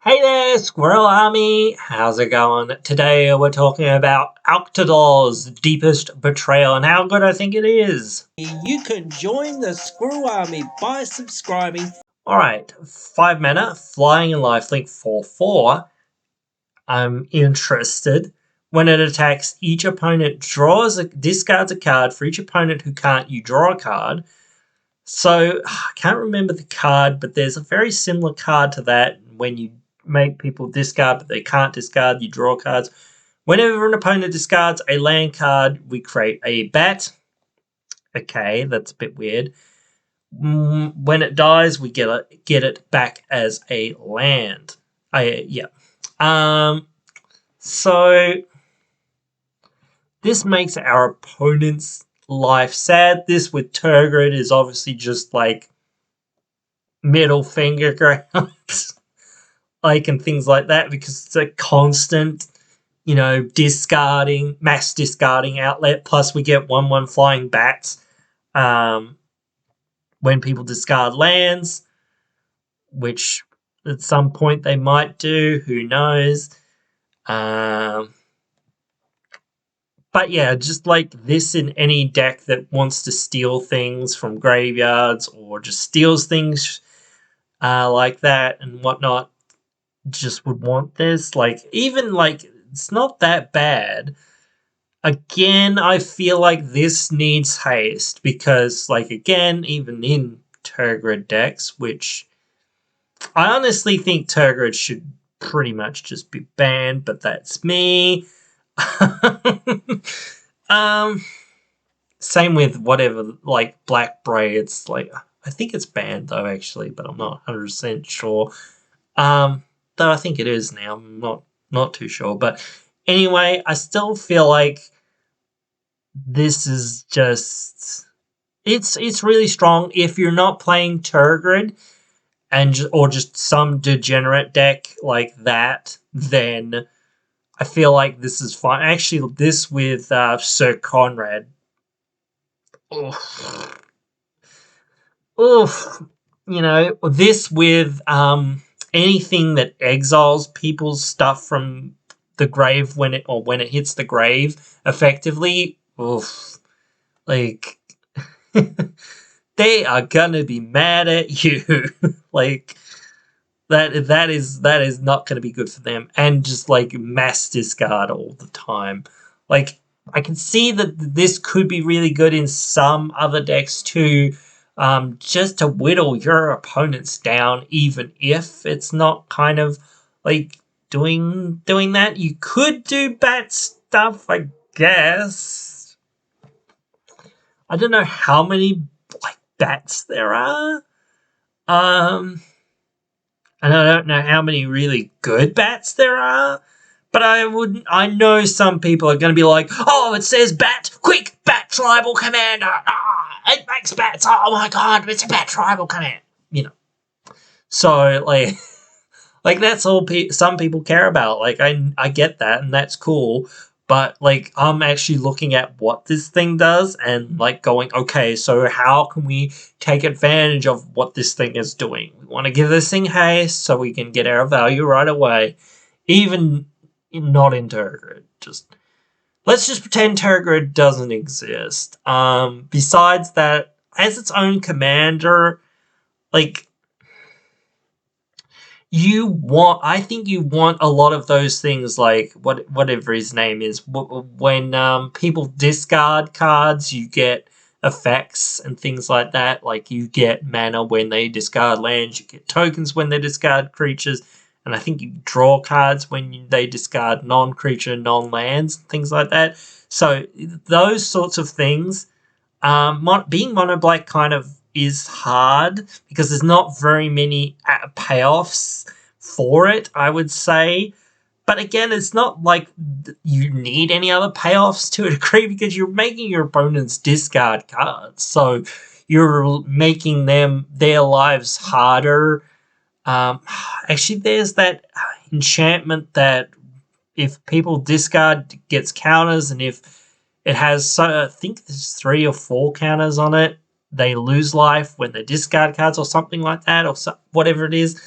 Hey there, Squirrel Army! How's it going? Today we're talking about Aclazotz's Deepest Betrayal and how good I think it is. You can join the Squirrel Army by subscribing. Alright, 5 mana, Flying and Lifelink 4/4. I'm interested. When it attacks, each opponent discards a card. For each opponent who can't, you draw a card. So, I can't remember the card, but there's a very similar card to that. When you make people discard, but they can't discard, you draw cards. Whenever an opponent discards a land card, we create a bat. Okay, that's a bit weird. When it dies, we get it back as a land. Yeah. So this makes our opponent's life sad. This with Turgid is obviously just like middle finger ground, like, and things like that, because it's a constant, mass discarding outlet. Plus, we get 1/1 flying bats when people discard lands, which at some point they might do. Who knows? But yeah, just like this in any deck that wants to steal things from graveyards or just steals things like that and whatnot, just would want this. Like, even like, it's not that bad. Again, I feel like this needs haste because, like, again, even in Turgid decks, which I honestly think Turgid should pretty much just be banned, but that's me. Same with whatever, like Black Bray. It's like, I think it's banned though, actually, but I'm not 100% sure. Though I think it is now. I'm not too sure. But anyway, I still feel like this is just, it's really strong. If you're not playing Turgid or just some degenerate deck like that, then I feel like this is fine. Actually, this with Sir Conrad. Oof. Oof. This with anything that exiles people's stuff from the grave when it hits the grave effectively. Oof. Like, they are gonna be mad at you. Like, that is not going to be good for them. And just like mass discard all the time. Like, I can see that this could be really good in some other decks too, just to whittle your opponents down, even if it's not kind of like doing that. You could do bat stuff, I guess. I don't know how many like bats there are. And I don't know how many really good bats there are, but I know some people are going to be like, oh, it says bat, quick, bat tribal commander, it makes bats, oh my god, it's a bat tribal command, So, like, like that's all some people care about. Like, I get that, and that's cool, but, like, I'm actually looking at what this thing does and, like, going, okay, so how can we take advantage of what this thing is doing? We want to give this thing haste so we can get our value right away, even not in Turgid. Let's just pretend Turgid doesn't exist. Besides that, as its own commander, like, I think you want a lot of those things, like whatever his name is. When people discard cards, you get effects and things like that. Like, you get mana when they discard lands, you get tokens when they discard creatures, and I think you draw cards when they discard non-creature, non-lands, things like that. So those sorts of things, being mono black kind of is hard because there's not very many payoffs for it, I would say. But again, it's not like you need any other payoffs to a degree because you're making your opponents discard cards. So you're making their lives harder. Actually, there's that enchantment that if people discard, gets counters, and if it has, I think there's 3 or 4 counters on it, they lose life when they discard cards or something like that, or whatever it is.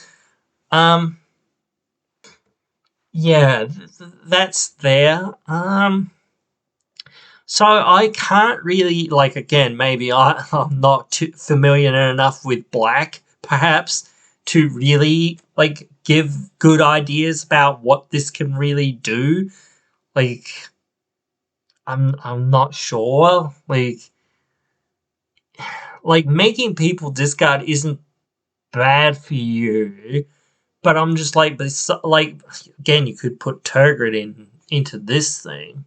yeah, that's there. So I can't really, like, again, maybe I'm not too familiar enough with black, perhaps, to really, like, give good ideas about what this can really do. Like, I'm not sure. Like making people discard isn't bad for you, but I'm just like, but it's, like, again, you could put Turgid into this thing,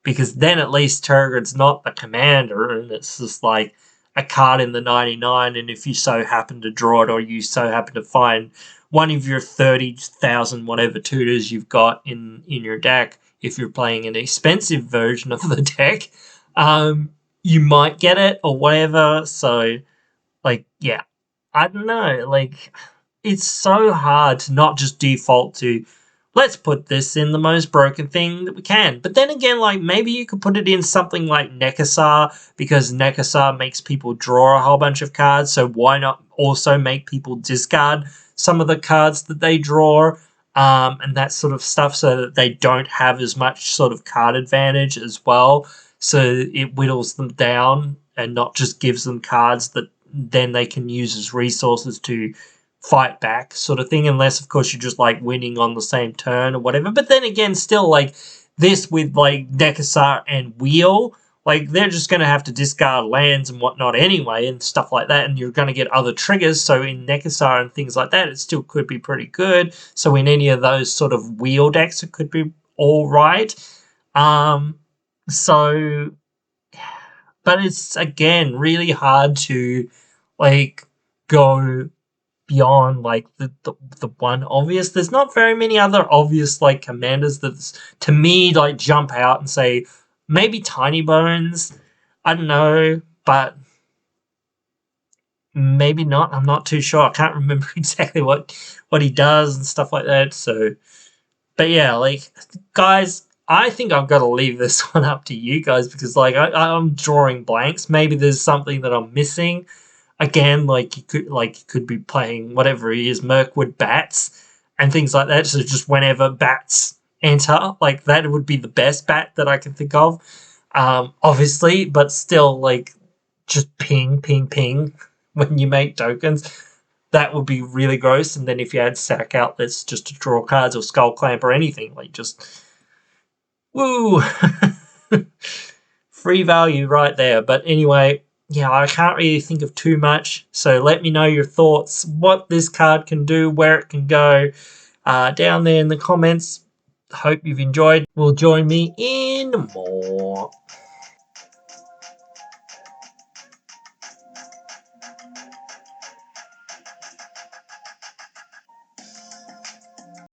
because then at least Turgid's not the commander, and it's just like a card in the 99, and if you so happen to draw it, or you so happen to find one of your 30,000 whatever tutors you've got in your deck, if you're playing an expensive version of the deck, um, you might get it or whatever. So, like, yeah, I don't know. Like, it's so hard to not just default to, let's put this in the most broken thing that we can. But then again, like, maybe you could put it in something like Nekasar, because Nekasar makes people draw a whole bunch of cards. So why not also make people discard some of the cards that they draw, and that sort of stuff, so that they don't have as much sort of card advantage as well. So it whittles them down and not just gives them cards that then they can use as resources to fight back, sort of thing, unless of course you're just like winning on the same turn or whatever. But then again, still, like, this with like Nekasar and Wheel, like, they're just going to have to discard lands and whatnot anyway and stuff like that, and you're going to get other triggers. So in Nekasar and things like that, it still could be pretty good. So in any of those sort of Wheel decks, it could be all right. So, but it's, again, really hard to, like, go beyond like the one obvious. There's not very many other obvious like commanders that to me like jump out and say, maybe Tiny Bones, I don't know, but maybe not. I'm not too sure. I can't remember exactly what he does and stuff like that. So, but yeah, like, guys, I think I've got to leave this one up to you guys, because like I'm drawing blanks. Maybe there's something that I'm missing. Again, like, you could be playing whatever he is, Mirkwood bats and things like that. So just whenever bats enter, like, that would be the best bat that I can think of. Obviously, but still, like, just ping, ping, ping when you make tokens. That would be really gross. And then if you had sack outlets just to draw cards, or skull clamp or anything, like, just woo. Free value right there. But anyway, yeah, I can't really think of too much. So let me know your thoughts, what this card can do, where it can go, down there in the comments. Hope you've enjoyed. Will join me in more.